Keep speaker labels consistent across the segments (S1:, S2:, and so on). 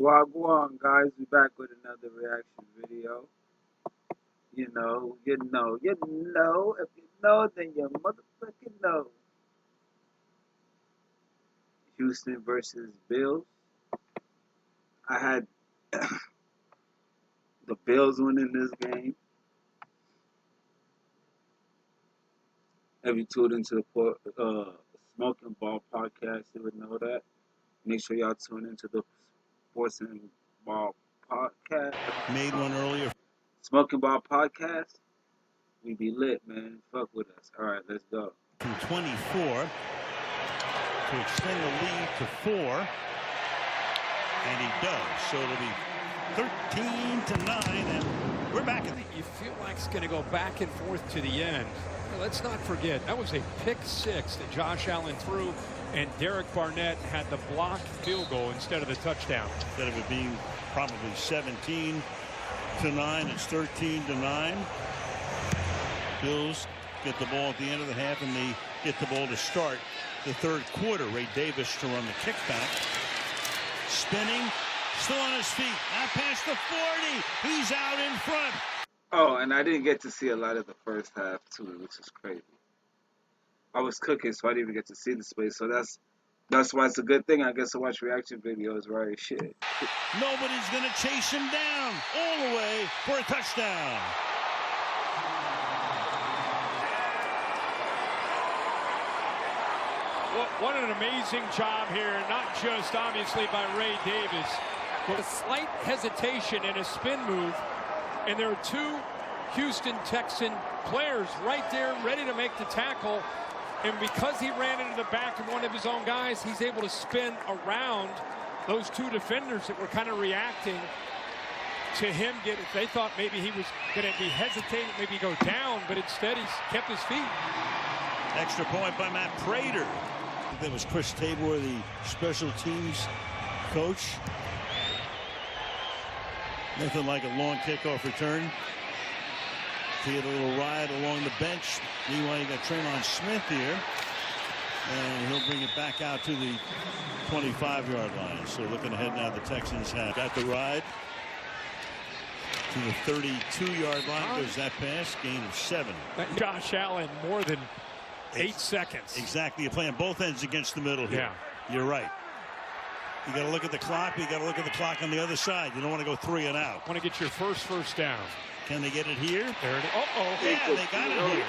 S1: Wagwan guys, we back with another reaction video. If you know, then you motherfucking know. Houston versus Bills. I had the Bills winning this game. If you tuned into the Smoking Ball podcast, you would know that. Make sure y'all tune into the Sports and Ball podcast.
S2: Made one earlier.
S1: Smoking Ball podcast. We be lit, man. Fuck with us. All right, let's go.
S2: From 24 to extend the lead to 4. And he does. So it'll be 13-9. And we're back.
S3: You feel like it's going to go back and forth to the end. Let's not forget, that was a pick six that Josh Allen threw, and Derek Barnett had the blocked field goal instead of the touchdown.
S2: Instead of it being probably 17-9, it's 13-9. Bills get the ball at the end of the half, and they get the ball to start the third quarter. Ray Davis to run the kickback. Spinning, still on his feet. Now past the 40. He's out in front.
S1: Oh, and I didn't get to see a lot of the first half, too, which is crazy. I was cooking, so I didn't even get to see the space. So that's why it's a good thing, I guess, to watch reaction videos, right? Shit.
S2: Nobody's going to chase him down all the way for a touchdown.
S3: What an amazing job here, not just obviously by Ray Davis, but a slight hesitation and a spin move. And there are two Houston Texan players right there ready to make the tackle. And because he ran into the back of one of his own guys, he's able to spin around those two defenders that were kind of reacting to him. They thought maybe he was going to be hesitating, maybe go down, but instead he's kept his feet.
S2: Extra point by Matt Prater. That was Chris Tabor, the special teams coach. Nothing like a long kickoff return. To get a little ride along the bench. Meanwhile, you got Traylon Smith here. And he'll bring it back out to the 25-yard line. So looking ahead now, the Texans have got the ride to the 32-yard line. Goes that pass, gain of 7.
S3: Josh Allen, more than 8 seconds.
S2: Exactly. You're playing both ends against the middle here.
S3: Yeah.
S2: You're right. You got to look at the clock. You got to look at the clock on the other side. You don't want to go 3 and out.
S3: Want to get your first down.
S2: Can they get it here?
S3: There it is. Uh-oh.
S2: Yeah, they got it here.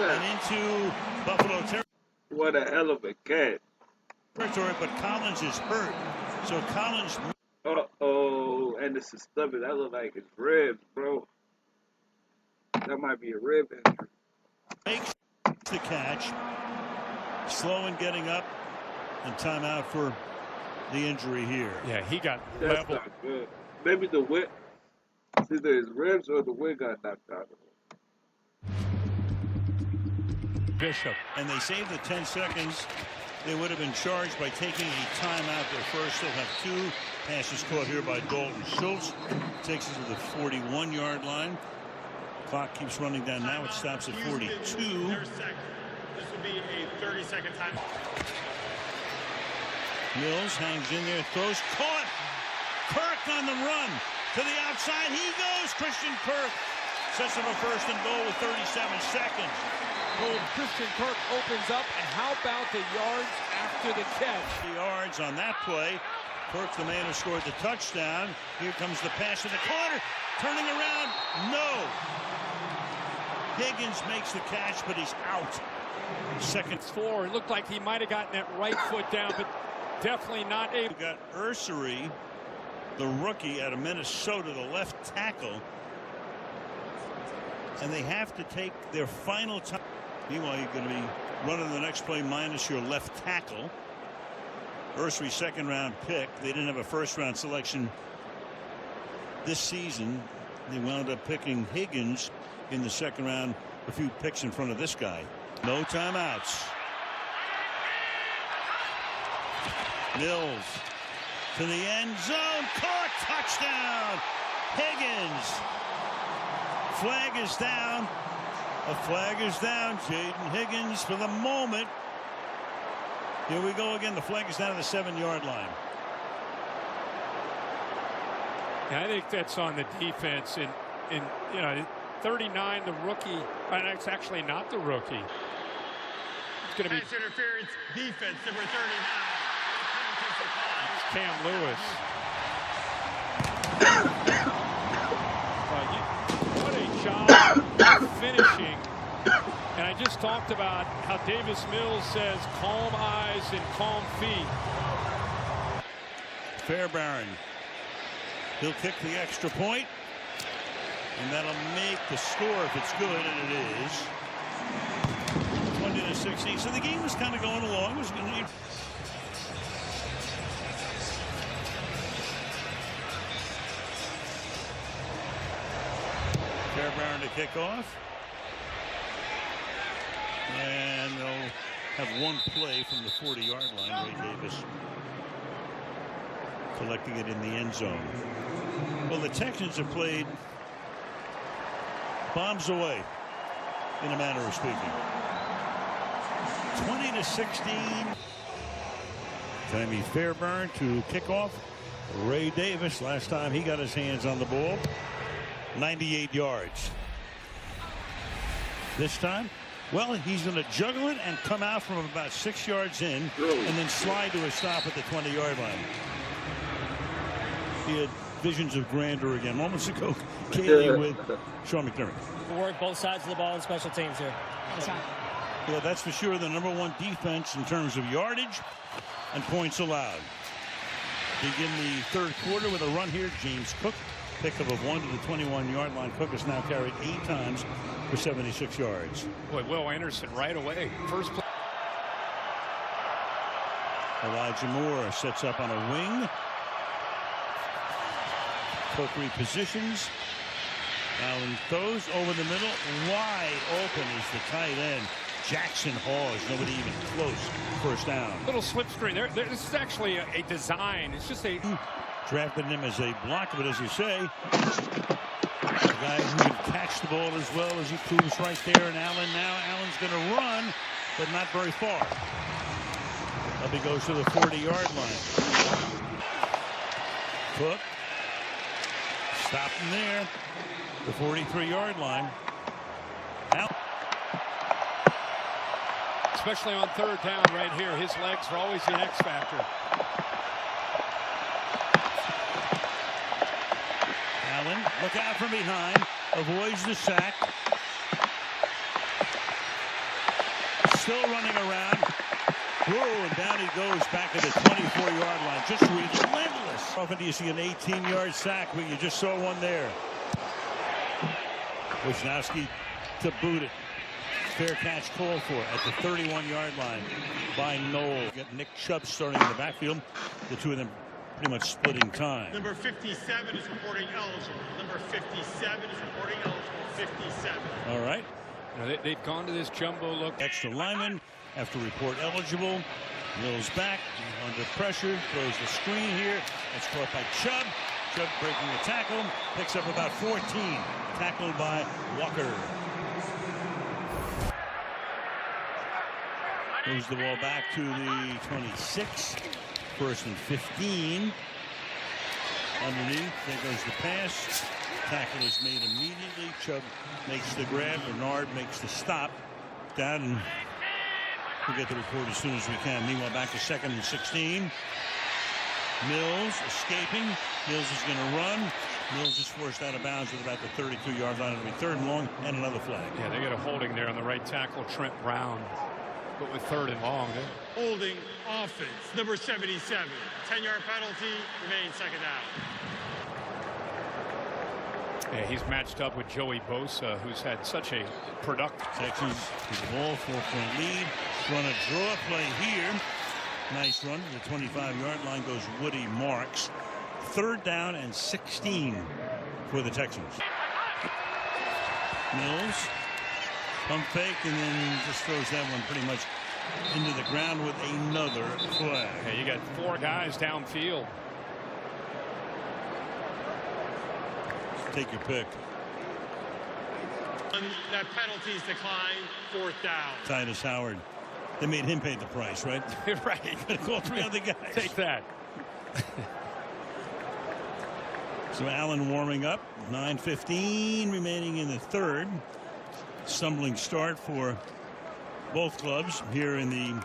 S2: And into Buffalo territory.
S1: What a hell of a catch.
S2: Territory, but Collins is hurt. So Collins.
S1: Uh-oh. And this is stubborn. That look like his ribs, bro. That might be a rib injury.
S2: Makes the catch. Slow in getting up. And timeout for the injury here.
S3: Yeah, he got
S1: That's
S3: leveled.
S1: not good. Maybe the whip. It's either his ribs or the wig got knocked out of him.
S3: Bishop.
S2: And they saved the 10 seconds. They would have been charged by taking a timeout there first. They'll have 2 passes caught here by Dalton Schultz. Takes it to the 41-yard line. Clock keeps running down. Now it stops at 42.
S4: This will be a 30-second time.
S2: Mills hangs in there, throws, caught. Kirk on the run to the outside. He goes. Christian Kirk sets up a first and goal with 37 seconds.
S3: Oh, Christian Kirk opens up, and how about the yards after the catch?
S2: The yards on that play. Kirk's the man who scored the touchdown. Here comes the pass to the corner. Turning around. No. Higgins makes the catch, but he's out. Second
S3: floor. It looked like he might have gotten that right foot down, but definitely not able.
S2: We got Ursery, the rookie out of Minnesota, the left tackle. And they have to take their final time. Meanwhile, you're going to be running the next play minus your left tackle. Ursery, second-round pick. They didn't have a first-round selection this season. They wound up picking Higgins in the second round, a few picks in front of this guy. No timeouts. Mills to the end zone. Caught. Touchdown. Higgins. Flag is down. A flag is down. Jaden Higgins for the moment. Here we go again. The flag is down to the 7-yard line.
S3: I think that's on the defense. In 39, the rookie, and it's actually not the rookie. It's going to be
S4: pass interference defense, number 39.
S3: Cam Lewis. What a job finishing. And I just talked about how Davis Mills says calm eyes and calm feet.
S2: Fairbairn. He'll kick the extra point, and that'll make the score if it's good, and it is 20-16. So the game was kind of going along. It was going to. Fairbairn to kick off. And they'll have one play from the 40-yard line. Ray Davis collecting it in the end zone. Well, the Texans have played bombs away, in a manner of speaking. 20-16. Tammy Fairbairn to kick off. Ray Davis, last time he got his hands on the ball, 98 yards. This time, well, he's going to juggle it and come out from about 6 yards in and then slide to a stop at the 20-yard line. He had visions of grandeur again moments ago. Katie with Sean McDermott.
S5: We work both sides of the ball in special teams here.
S2: Yeah, that's for sure. The #1 defense in terms of yardage and points allowed. Begin the third quarter with a run here. James Cook, pickup of 1 to the 21-yard line. Cook has now carried 8 times for 76 yards.
S3: Boy, Will Anderson right away. First play.
S2: Elijah Moore sets up on a wing. Cook repositions. Allen throws over the middle. Wide open is the tight end. Jackson Hawes. Nobody even close. First down.
S3: Little slip screen. This is actually a design. It's just a.
S2: Drafted him as a blocker, but as you say, a guy who can catch the ball as well as he proves right there. And Allen now. Allen's going to run, but not very far. Up he goes to the 40-yard line. Cook. Stop him there. The 43-yard line. Now.
S3: Especially on third down right here. His legs are always the X factor.
S2: Allen, look out from behind. Avoids the sack. Still running around. Whoa, and down he goes back at the 24-yard line. Just relentless. Often do you see an 18-yard sack, but you just saw one there. Wisnowski to boot it. Fair catch called for at the 31-yard line by Knoll. Get Nick Chubb starting in the backfield. The two of them pretty much splitting time.
S4: Number 57 is reporting eligible. Number 57 is reporting eligible. 57.
S2: All right.
S3: They've gone to this jumbo look.
S2: Extra lineman after report eligible. Mills back under pressure. Throws the screen here. That's caught by Chubb. Chubb breaking the tackle. Picks up about 14. Tackled by Walker. Moves the ball back to the 26. First and 15. Underneath, there goes the pass. Tackle is made immediately. Chubb makes the grab. Bernard makes the stop. Down, and we'll get the report as soon as we can. Meanwhile, back to 2nd and 16. Mills escaping. Mills is going to run. Mills is forced out of bounds with about the 32-yard line. It'll be 3rd and long and another flag.
S3: Yeah, they got a holding there on the right tackle, Trent Brown. But with 3rd and long.
S4: Holding offense. Number 77. 10-yard penalty. Remains 2nd down.
S3: Yeah, he's matched up with Joey Bosa, who's had such a productive.
S2: Texans with the ball, 4-point lead. Run a draw play here. Nice run to the 25-yard line goes Woody Marks. 3rd down and 16 for the Texans. Mills. Pump fake and then just throws that one pretty much into the ground with another flag.
S3: Yeah, you got 4 guys downfield.
S2: Take your pick.
S4: That penalty's declined. 4th down.
S2: Titus Howard. They made him pay the price, right?
S3: Right.
S2: Gonna call 3 other guys.
S3: Take that.
S2: So Allen warming up. 9:15 remaining in the third. Stumbling start for both clubs here in the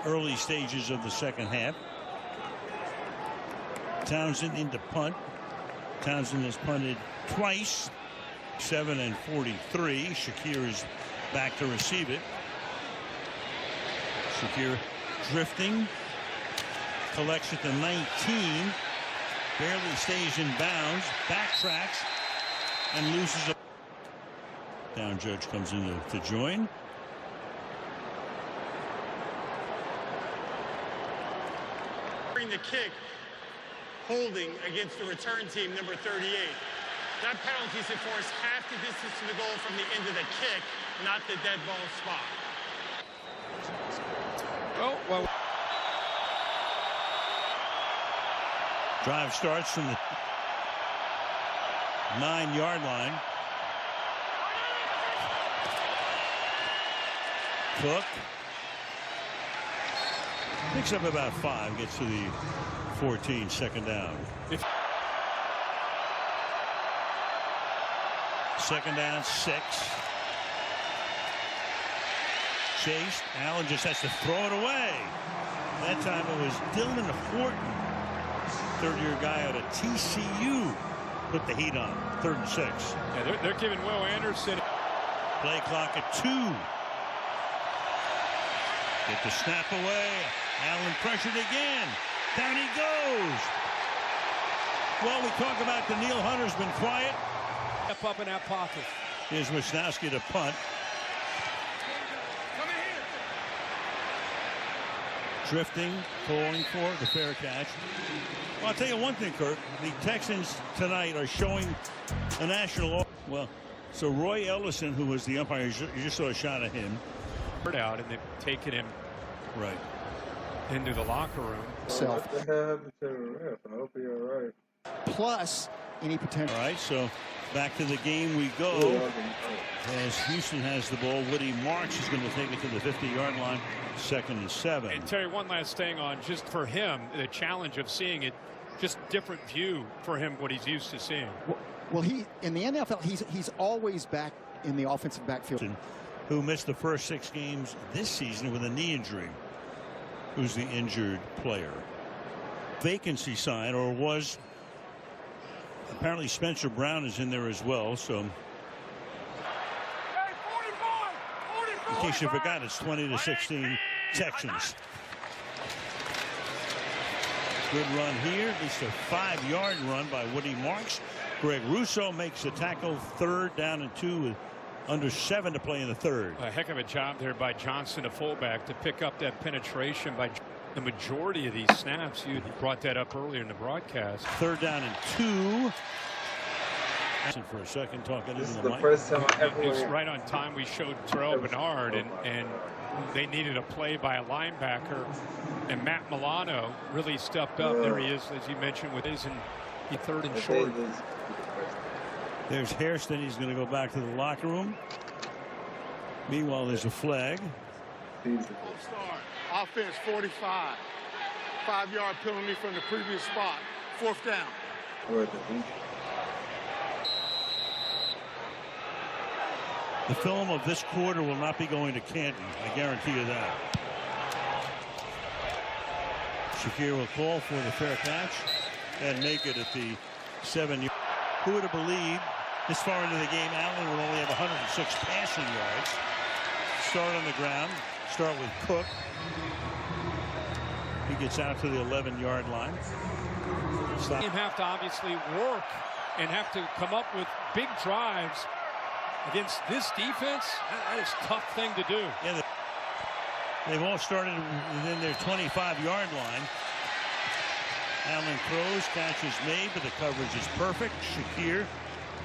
S2: early stages of the second half. Townsend into punt. Townsend has punted twice. 7 and 43. Shakir is back to receive it. Shakir drifting. Collects at the 19. Barely stays in bounds. Backtracks and loses a. Down judge comes in to join.
S4: During the kick, holding against the return team, number 38. That penalty is enforced half the distance to the goal from the end of the kick, not the dead ball spot.
S3: Oh, well.
S2: Drive starts from the 9-yard line. Cook picks up about 5, gets to the 14, second down. Second down, 6. Chased. Allen just has to throw it away. That time it was Dylan Horton, third-year guy out of TCU, put the heat on. 3rd and 6.
S3: Yeah, they're giving Will Anderson.
S2: Play clock at 2. Get the snap away. Allen pressured again. Down he goes. Well, we talk about the Neil Hunter's been quiet.
S3: Step up in that pocket.
S2: Here's Wisnowski to punt. Drifting, calling for the fair catch. Well, I'll tell you one thing, Kurt. The Texans tonight are showing a national. Well, so Roy Ellison, who was the umpire, you just saw a shot of him.
S3: Out, and they've taken him
S2: right
S3: into the locker room.
S1: What the hell happened to the ref? I hope you're all right.
S6: Plus any potential.
S2: All right, so back to the game we go. As Houston has the ball, Woody Marks is going to take it to the 50-yard line. 2nd and 7.
S3: And Terry, one last thing on just for him, the challenge of seeing it, just different view for him, what he's used to seeing.
S6: Well, he in the NFL, he's always back in the offensive backfield.
S2: Who missed the first 6 games this season with a knee injury. Who's the injured player? Vacancy sign, or was. Apparently Spencer Brown is in there as well. So in case you forgot, it's 20-16 Texans. Good run here. At least a 5-yard run by Woody Marks. Greg Russo makes the tackle. 3rd down and 2 with under 7 to play in the 3rd.
S3: A heck of a job there by Johnson, a fullback, to pick up that penetration by the majority of these snaps. You brought that up earlier in the broadcast.
S2: 3rd down and 2. For a second, talking
S1: This is
S2: into
S1: the
S2: mic.
S1: first time I ever.
S3: It's right on time. We showed Terrell Bernard, and they needed a play by a linebacker, and Matt Milano really stepped up. There he is, as you mentioned, with his 3rd and short.
S2: There's Hairston. He's going to go back to the locker room. Meanwhile, there's a flag.
S4: Offense 45. 5-yard penalty from the previous spot. 4th down.
S2: The film of this quarter will not be going to Canton. I guarantee you that. Shakir will call for the fair catch and make it at the 7. Who would have believed this far into the game Allen would only have 106 passing yards. Start on the ground. Start with Cook. He gets out to the 11-yard line.
S3: You have to obviously work and have to come up with big drives against this defense. That is a tough thing to do.
S2: Yeah, they've all started within their 25-yard line. Allen throws, catch is made, but the coverage is perfect. Shakir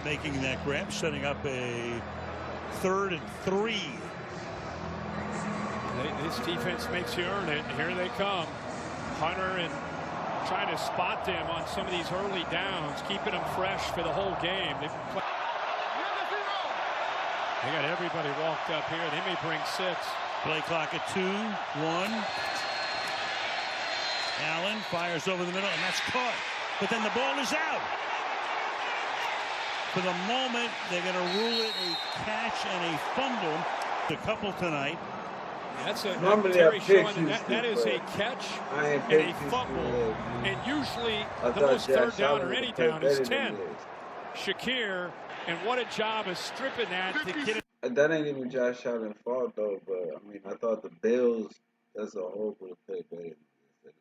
S2: making that grab, setting up a 3rd and 3.
S3: This defense makes you earn it. Here they come. Hunter and trying to spot them on some of these early downs, keeping them fresh for the whole game. They got everybody walked up here. They may bring 6.
S2: Play clock at 2, 1. Allen fires over the middle, and that's caught. But then the ball is out. For the moment, they're going to rule it a catch and a fumble. A couple tonight.
S3: That's a
S1: Normally
S3: Terry
S1: I
S3: showing
S1: pick
S3: that is a
S1: Houston,
S3: catch
S1: I ain't
S3: and
S1: pick
S3: a
S1: Houston,
S3: fumble. And usually
S1: I
S3: the
S1: thought
S3: most
S1: Josh
S3: third down
S1: Allen
S3: or
S1: would
S3: any
S1: play
S3: down is
S1: better
S3: 10.
S1: than this.
S3: Shakir, and what a job of stripping that to get it.
S1: And that ain't even Josh Allen's fault though, but I mean I thought the Bills as a whole would have played better than this. They did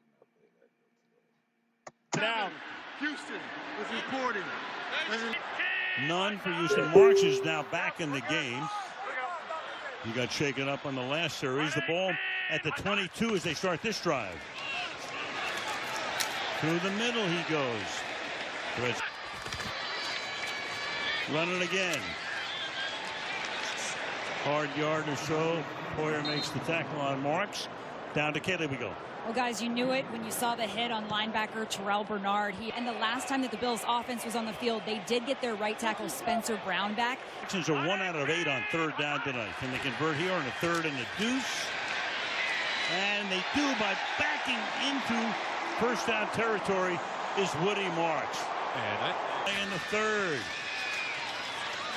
S1: not play
S3: Down.
S7: Houston is reporting.
S2: None for Houston. Marks is now back in the game. He got shaken up on the last series. The ball at the 22 as they start this drive. Through the middle he goes. Running again. Hard yard or so. Poyer makes the tackle on Marks. Down to Kelly we go.
S8: Well, guys, you knew it when you saw the hit on linebacker Terrell Bernard. And the last time that the Bills' offense was on the field, they did get their right tackle Spencer Brown back.
S2: Texans are 1 out of 8 on third down tonight. Can they convert here on a third and a deuce? And they do by backing into first down territory is Woody Marks. And in the third.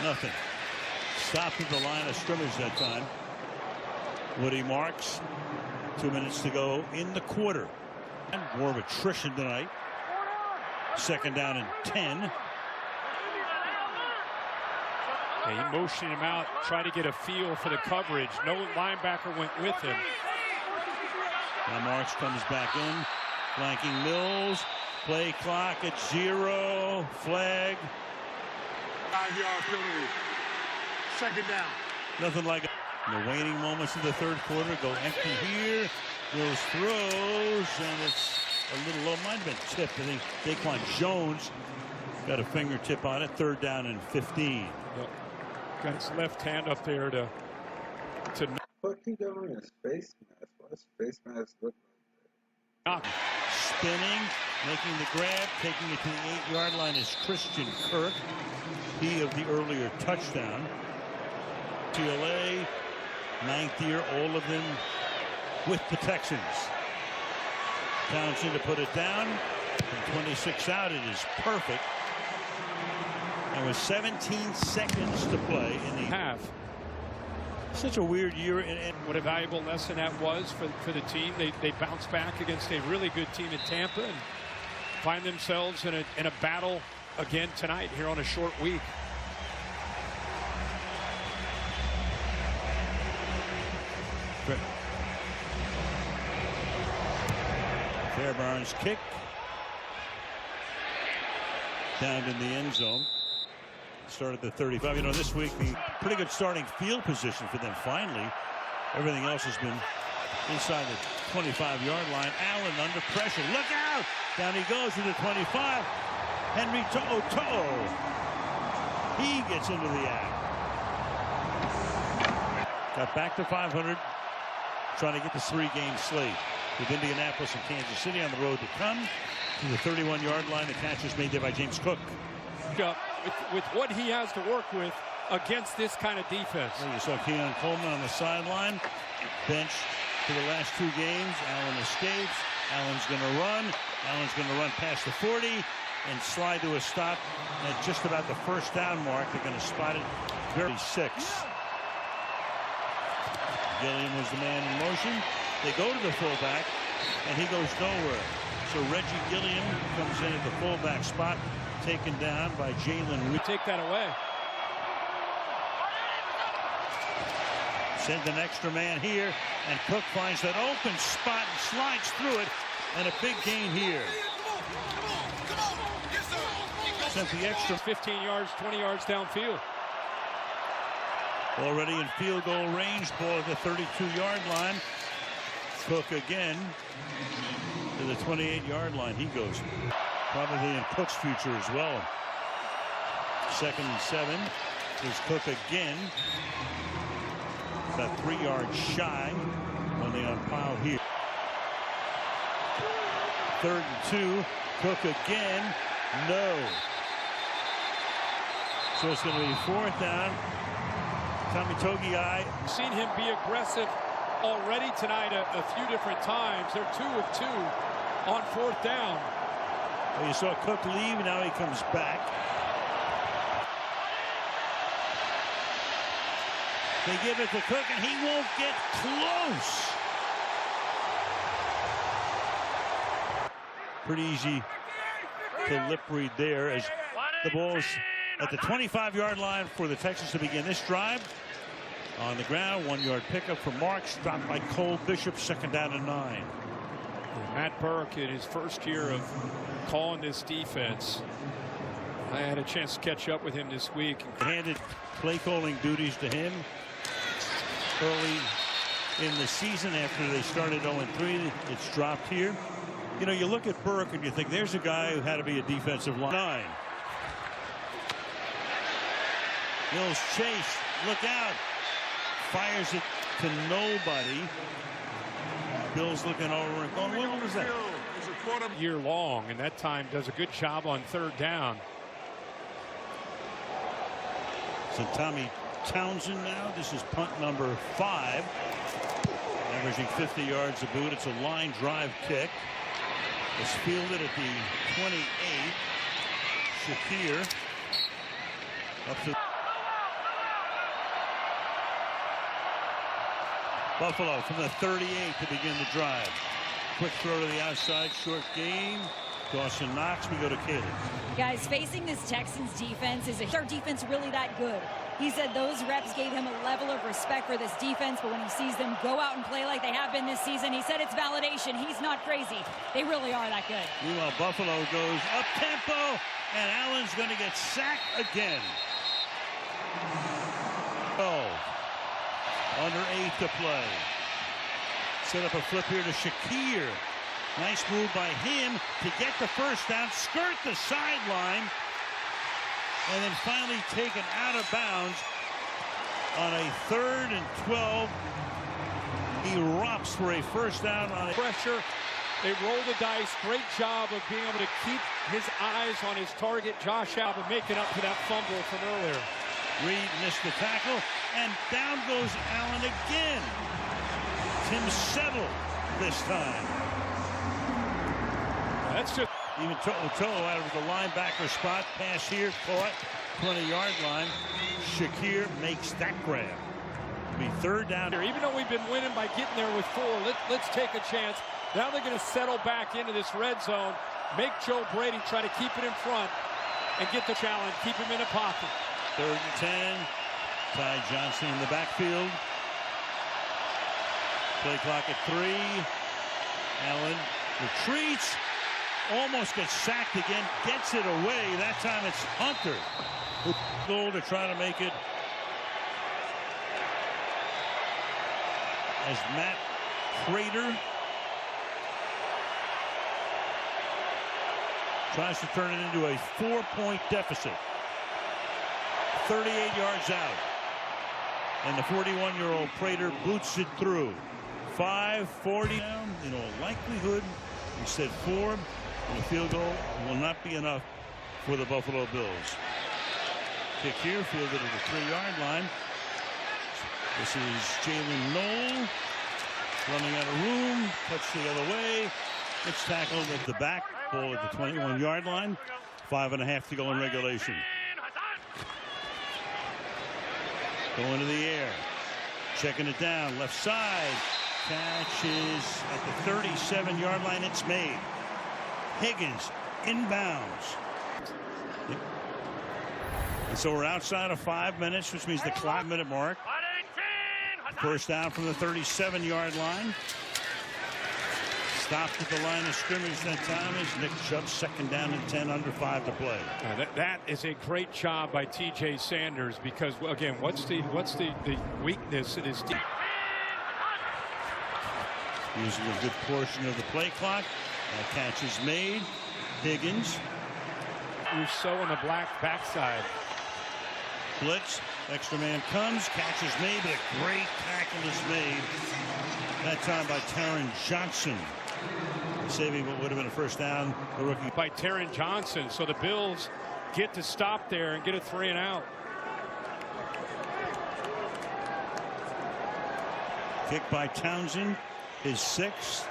S2: Nothing. Stopped at the line of scrimmage that time. Woody Marks. 2 minutes to go in the quarter. And more of attrition tonight. Second down and 10.
S3: He motioned him out, trying to get a feel for the coverage. No linebacker went with him.
S2: Now Marks comes back in, flanking Mills. Play clock at 0. Flag.
S7: 5-yard penalty. Second down.
S2: Nothing like it. In the waning moments of the third quarter, go empty here. Mills throws, and it's a little low. Might have been tipped. I think Daquan Jones got a fingertip on it. Third down and 15.
S3: Yep. Got his left hand up there to.
S1: What he got on his face mask? Why his face mask look like that?
S2: Spinning, making the grab, taking it to the 8-yard line is Christian Kirk. He of the earlier touchdown. TLA, 9th year, all of them with the Texans. Townsend to put it down. From 26 out, it is perfect. And with 17 seconds to play in the
S3: half.
S2: Such a weird year.
S3: What a valuable lesson that was for the team. They bounced back against a really good team in Tampa and find themselves in a battle again tonight here on a short week.
S2: Fairbairn's kick. Down in the end zone. Started the 35. You know, this week, the pretty good starting field position for them finally. Everything else has been inside the 25-yard line. Allen under pressure. Look out! Down he goes to the 25. Henry To'o. He gets into the act. Got back to 500. Trying to get the 3-game slate with Indianapolis and Kansas City on the road to come to the 31-yard line. The catch is made there by James Cook.
S3: With what he has to work with against this kind of defense.
S2: Well, you saw Keon Coleman on the sideline. Bench for the last 2 games. Allen escapes. Allen's going to run. Allen's going to run past the 40 and slide to a stop at just about the first down mark. They're going to spot it very 6. Gilliam was the man in motion. They go to the fullback, and he goes nowhere. So Reggie Gilliam comes in at the fullback spot, taken down by Jalen.
S3: We take that away.
S2: Send an extra man here, and Cook finds that open spot and slides through it, and a big gain here. Sent the extra
S3: 15 yards, 20 yards downfield.
S2: Already in field goal range. Ball at the 32-yard line. Cook again to the 28-yard line. He goes. Probably in Cook's future as well. 2nd and 7. Here's Cook again. About 3 yards shy when they unpile here. 3rd and 2. Cook again. No. So it's going to be 4th down. Tommy Togiai.
S3: Seen him be aggressive already tonight a few different times. They're 2 of 2 on 4th down.
S2: Well, you saw Cook leave. Now he comes back. They give it to Cook, and he won't get close. Pretty easy to lip read there as the ball's at the 25-yard line for the Texans to begin this drive. On the ground, 1-yard pickup for Marks, dropped by Cole Bishop, 2nd down and 9.
S3: Matt Burke in his first year of calling this defense. I had a chance to catch up with him this week.
S2: Handed play calling duties to him early in the season after they started 0-3. It's dropped here. You know, you look at Burke and you think there's a guy who had to be a defensive line. 9. Mills chase, look out, fires it to nobody. Bill's looking over and going, what was that?
S3: Year long, and that time does a good job on 3rd down.
S2: So Tommy Townsend now, this is punt number 5, averaging 50 yards a boot. It's a line drive kick. It's fielded at the 28. Shakir up to Buffalo from the 38 to begin the drive. Quick throw to the outside, short gain. Dawson Knox. We go to Caleb.
S8: Guys, facing this Texans defense, is their defense really that good? He said those reps gave him a level of respect for this defense, but when he sees them go out and play like they have been this season, he said it's validation. He's not crazy. They really are that good.
S2: Meanwhile, Buffalo goes up tempo, and Allen's going to get sacked again. Oh, under 8 to play. Set up a flip here to Shakir. Nice move by him to get the first down, skirt the sideline, and then finally taken out of bounds on a 3rd and 12. He romps for a first down on
S3: pressure. They roll the dice. Great job of being able to keep his eyes on his target, Josh Allen, making up for that fumble from earlier.
S2: Reed missed the tackle, and down goes Allen again. Tim Settle this time.
S3: That's just
S2: even Toto out of the linebacker spot. Pass here, caught, 20-yard line. Shakir makes that grab. It'll be 3rd down.
S3: Even though we've been winning by getting there with 4, let's take a chance. Now they're going to settle back into this red zone, make Joe Brady try to keep it in front and get the challenge, keep him in a pocket.
S2: 3rd and 10. Ty Johnson in the backfield. Play clock at 3. Allen retreats. Almost gets sacked again. Gets it away. That time it's Hunter. Goal to try to make it as Matt Prater tries to turn it into a 4-point deficit. 38 yards out. And the 41-year-old Prater boots it through. 5:40 down. In all likelihood, instead 4. And the field goal will not be enough for the Buffalo Bills. Kick here, fielded at the 3-yard line. This is Jalen Knoll running out of room. Touch the other way. It's tackled at the back. Ball at the 21-yard line. 5.5 to go in regulation. Going to the air. Checking it down. Left side. Catch is at the 37-yard line. It's made. Higgins inbounds. And so we're outside of 5 minutes, which means the clock minute mark. First down from the 37-yard line. Stopped at the line of scrimmage that time is Nick Chubb. 2nd down and 10, under 5 to play.
S3: That is a great job by T.J. Sanders because, again, what's the weakness of this team?
S2: Using a good portion of the play clock. That catch is made. Higgins.
S3: Rousseau on the black backside.
S2: Blitz. Extra man comes. Catch is made, but a great tackle is made. That time by Taron Johnson. Saving what would have been a first down. The rookie
S3: by Taron Johnson. So the Bills get to stop there and get a 3 and out.
S2: Kick by Townsend. His 6th.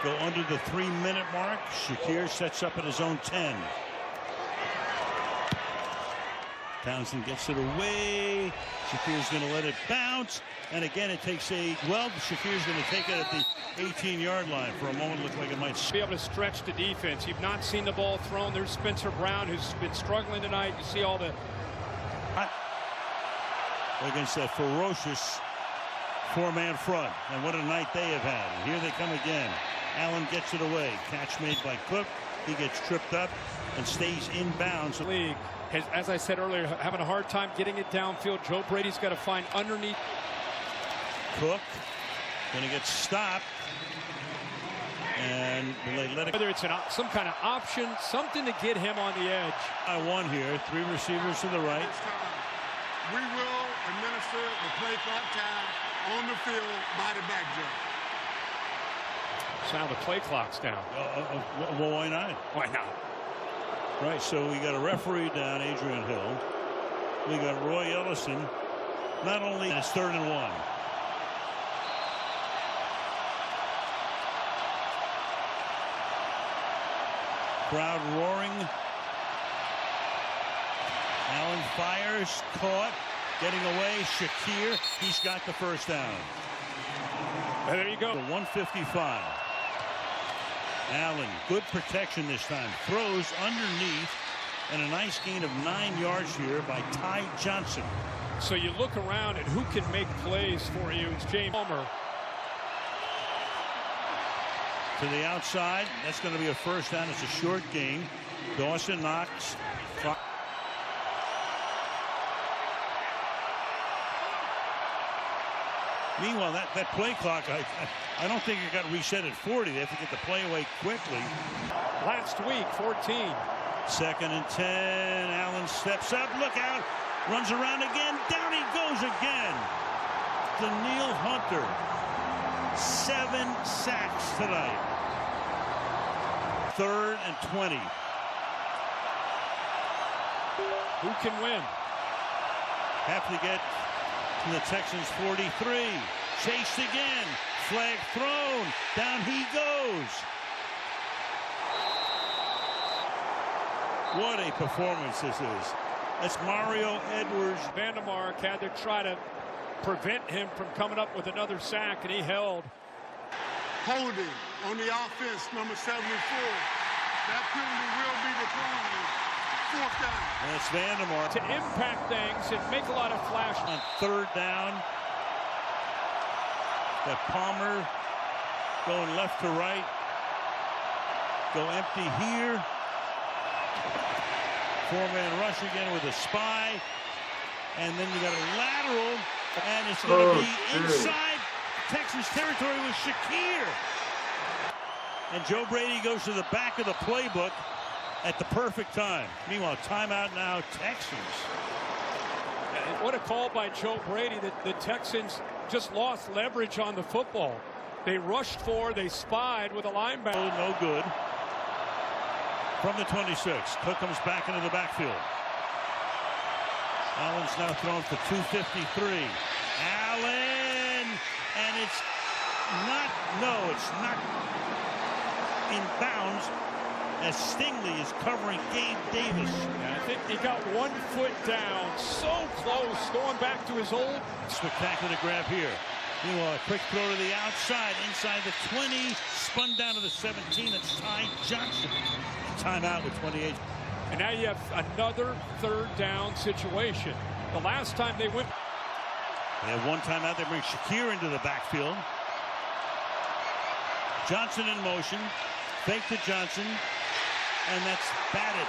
S2: Go under the 3-minute mark. Shakir sets up at his own 10. Townsend gets it away. Shakir's going to let it bounce. And again, it takes Shakir's going to take it at the 18-yard line. For a moment, it looked like it might
S3: be able to stretch the defense. You've not seen the ball thrown. There's Spencer Brown, who's been struggling tonight. You see all the...
S2: Against that ferocious four-man front. And what a night they have had. And here they come again. Allen gets it away. Catch made by Cook. He gets tripped up and stays in bounds.
S3: League has, as I said earlier, having a hard time getting it downfield. Joe Brady's got to find underneath.
S2: Cook going to get stopped. And they let it.
S3: Whether it's some kind of option, something to get him on the edge.
S2: I won here. 3 receivers to the right.
S7: We will administer the play clock time on the field by the back judge.
S3: So now the play clock's down.
S2: Well, why not?
S3: Why not?
S2: Right, so we got a referee down, Adrian Hill. We got Roy Ellison. Not only it's 3rd and 1. Crowd roaring. Allen fires, caught, getting away. Shakir, he's got the first down.
S3: And there you go.
S2: The 155. Allen, good protection this time. Throws underneath, and a nice gain of 9 yards here by Ty Johnson.
S3: So you look around at who can make plays for you. It's James Palmer.
S2: To the outside. That's going to be a first down. It's a short gain. Dawson Knox. Meanwhile, that play clock, I don't think it got reset at 40. They have to get the play away quickly.
S3: Last week, 14.
S2: 2nd and 10. Allen steps up. Look out. Runs around again. Down he goes again. Daniil Hunter. 7 sacks tonight. 3rd and 20.
S3: Who can win?
S2: Have to get to the Texans 43. Chased again. Flag thrown. Down he goes. What a performance this is. That's Mario Edwards.
S3: Vandermark had to try to prevent him from coming up with another sack, and he held.
S7: Holding on the offense, number 74. That penalty will be declined. 4th down.
S2: That's Vandermark.
S3: To impact things and make a lot of flash.
S2: On 3rd down. Got Palmer going left to right. Go empty here. 4-man rush again with a spy. And then you got a lateral. And it's going to be inside Texas territory with Shakir. And Joe Brady goes to the back of the playbook at the perfect time. Meanwhile, timeout now, Texans.
S3: And what a call by Joe Brady. The Texans just lost leverage on the football. They rushed they spied with a linebacker.
S2: No good. From the 26, Cook comes back into the backfield. Allen's now thrown for 253. Allen, and it's not in bounds as Stingley is covering Gabe Davis.
S3: Yeah, I think he got 1 foot down, so close, going back to his old.
S2: Spectacular grab here. Meanwhile, a quick throw to the outside, inside the 20, spun down to the 17. It's Ty Johnson. Timeout with 28.
S3: And now you have another 3rd down situation. The last time they went.
S2: They have 1 timeout. They bring Shakir into the backfield. Johnson in motion. Fake to Johnson. And that's batted.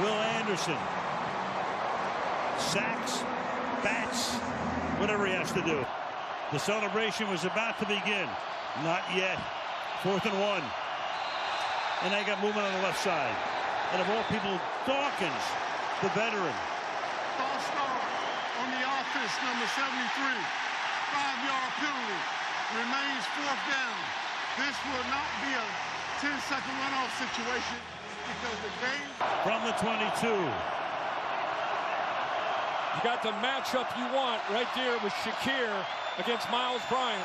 S2: Will Anderson. Sacks, bats, whatever he has to do. The celebration was about to begin. Not yet. 4th and 1. And they got movement on the left side. And of all people, Dawkins, the veteran.
S7: False start on the offense, number 73. 5-yard penalty. Remains 4th down. This will not be a 10-second runoff situation because the game.
S2: From the 22.
S3: You got the matchup you want right there with Shakir against Miles Bryant.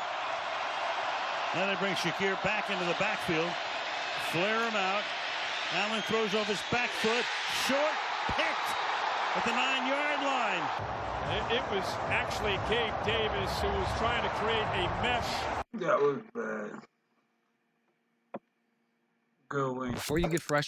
S2: Now they bring Shakir back into the backfield. Flare him out. Allen throws off his back foot. Short, picked. at the 9-yard line.
S3: It was actually Gabe Davis who was trying to create a mesh.
S1: That was bad. Good wing.
S9: Before you get fresh